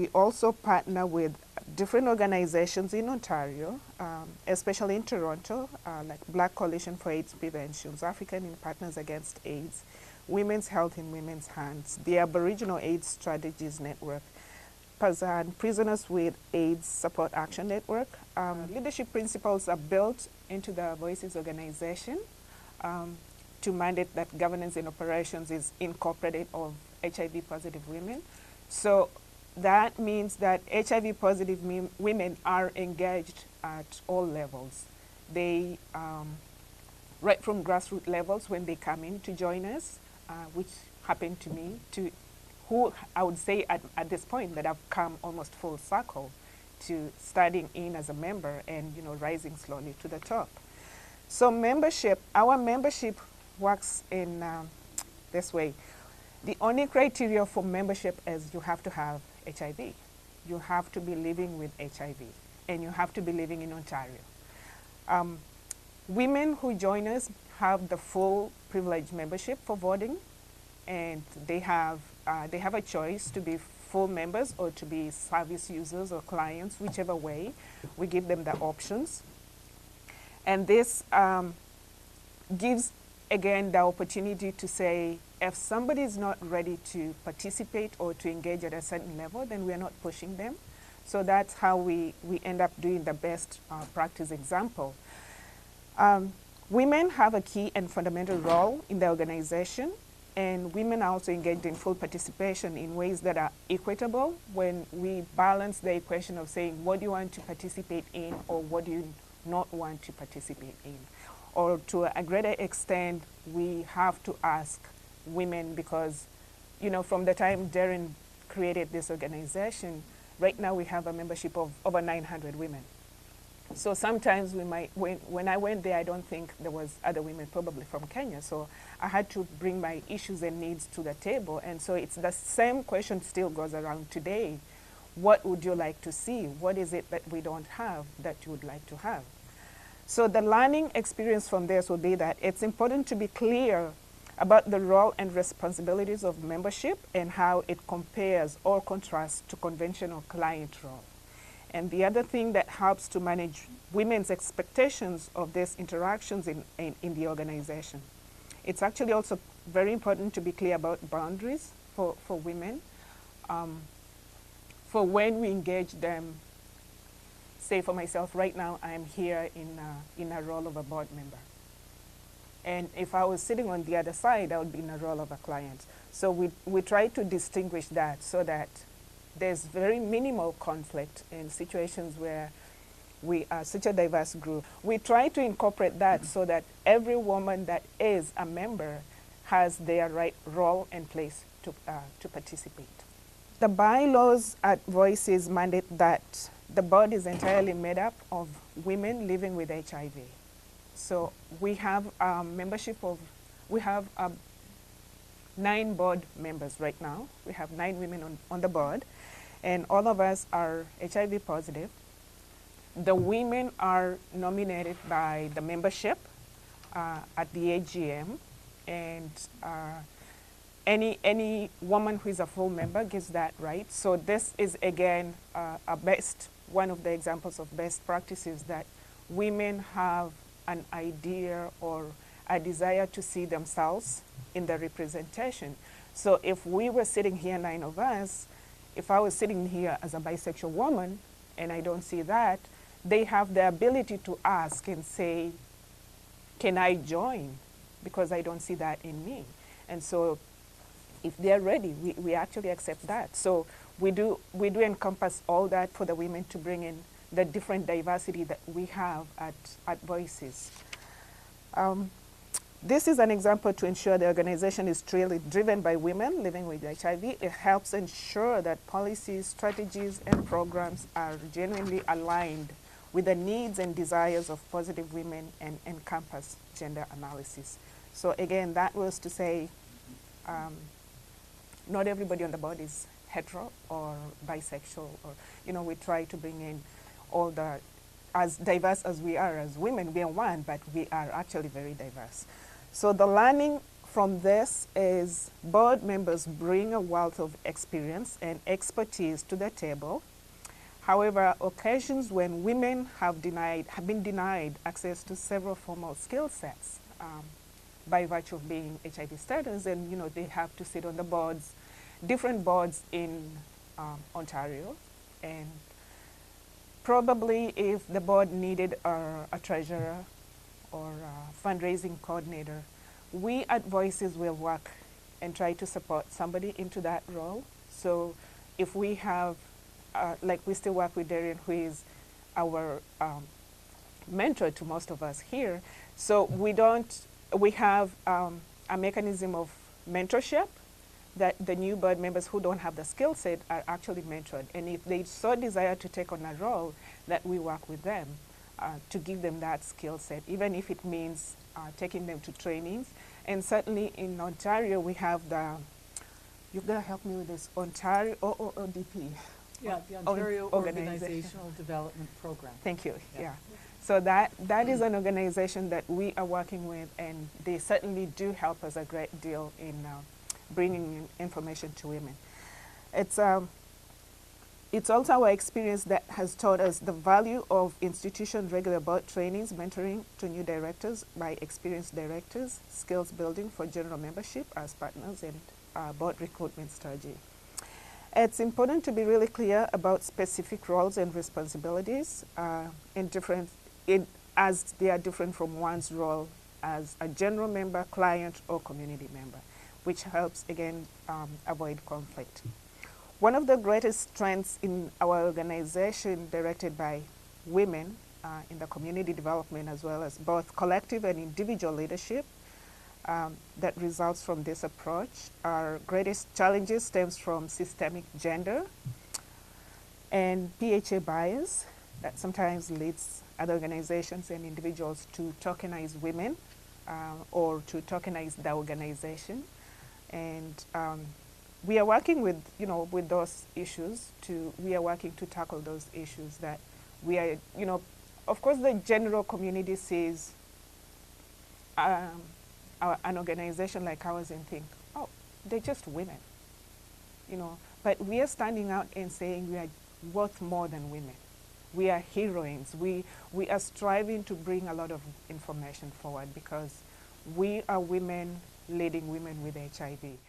we also partner with different organizations in Ontario, especially in Toronto, like Black Coalition for AIDS Prevention, African Partners Against AIDS, Women's Health in Women's Hands, the Aboriginal AIDS Strategies Network, Prisoners with AIDS Support Action Network. Leadership principles are built into the Voices organization to mandate that governance and operations is incorporated of HIV positive women. So that means that HIV positive women are engaged at all levels. They, right from grassroots levels when they come in to join us, which happened to me, to who I would say at this point that I've come almost full circle to starting in as a member and rising slowly to the top. So membership, our membership works in this way. The only criteria for membership is you have to have HIV. You have to be living with HIV and you have to be living in Ontario. Women who join us have the full privilege membership for voting, and they have a choice to be full members or to be service users or clients, whichever way. We give them the options. And this gives, again, the opportunity to say, if somebody is not ready to participate or to engage at a certain level, then we are not pushing them. So that's how we end up doing the best practice example. Women have a key and fundamental role in the organization, and women are also engaged in full participation in ways that are equitable when we balance the equation of saying, what do you want to participate in or what do you not want to participate in? Or to a greater extent, we have to ask women because, from the time Darren created this organization, right now we have a membership of over 900 women. So sometimes we might, when I went there, I don't think there was other women probably from Kenya. So I had to bring my issues and needs to the table. And so it's the same question still goes around today. What would you like to see? What is it that we don't have that you would like to have? So the learning experience from this would be that it's important to be clear about the role and responsibilities of membership and how it compares or contrasts to conventional client role. And the other thing that helps to manage women's expectations of these interactions in the organization. It's actually also very important to be clear about boundaries for women. For when we engage them, say for myself, right now I'm here in a role of a board member. And if I was sitting on the other side, I would be in a role of a client. So we try to distinguish that so that there's very minimal conflict in situations where we are such a diverse group. We try to incorporate that so that every woman that is a member has their right role and place to participate. The bylaws at Voices mandate that the board is entirely made up of women living with HIV. So we have we have 9 board members right now. We have 9 women on the board, and all of us are HIV positive. The women are nominated by the membership at the AGM, and any woman who is a full member gets that right. So this is again one of the examples of best practices that women have an idea or a desire to see themselves in the representation. So if we were sitting here, 9 of us, if I was sitting here as a bisexual woman and I don't see that, they have the ability to ask and say, can I join? Because I don't see that in me. And so if they're ready, we actually accept that. So we do encompass all that for the women to bring in the different diversity that we have at Voices. This is an example to ensure the organization is truly driven by women living with HIV. It helps ensure that policies, strategies, and programs are genuinely aligned with the needs and desires of positive women and encompass gender analysis. So again, that was to say, not everybody on the board is hetero or bisexual, or we try to bring in all the, as diverse as we are as women, we are one, but we are actually very diverse. So the learning from this is board members bring a wealth of experience and expertise to the table. However, occasions when women have been denied access to several formal skill sets by virtue of being HIV status, and they have to sit on the boards, different boards in Ontario, and probably if the board needed a treasurer or a fundraising coordinator, we at Voices will work and try to support somebody into that role. So if we have, like we still work with Darian, who is our mentor to most of us here. So we have a mechanism of mentorship that the new board members who don't have the skill set are actually mentored. And if they so desire to take on a role, that we work with them to give them that skill set, even if it means taking them to trainings. And certainly in Ontario, we have you've got to help me with this, Ontario OODP. Yeah, the Ontario Organizational Development Program. Thank you, yeah. So that is an organization that we are working with, and they certainly do help us a great deal in bringing information to women. It's also our experience that has taught us the value of institution regular board trainings, mentoring to new directors by experienced directors, skills building for general membership as partners, and board recruitment strategy. It's important to be really clear about specific roles and responsibilities as they are different from one's role as a general member, client, or community member, which helps, again, avoid conflict. One of the greatest strengths in our organization directed by women in the community development, as well as both collective and individual leadership, that results from this approach. Our greatest challenges stems from systemic gender and PHA bias that sometimes leads other organizations and individuals to tokenize women or to tokenize the organization. And we are working with, with those issues we are working to tackle those issues that we are, of course the general community sees an organization like ours and think, oh, they're just women, but we are standing out and saying we are worth more than women. We are heroines. We are striving to bring a lot of information forward because we are women leading women with HIV.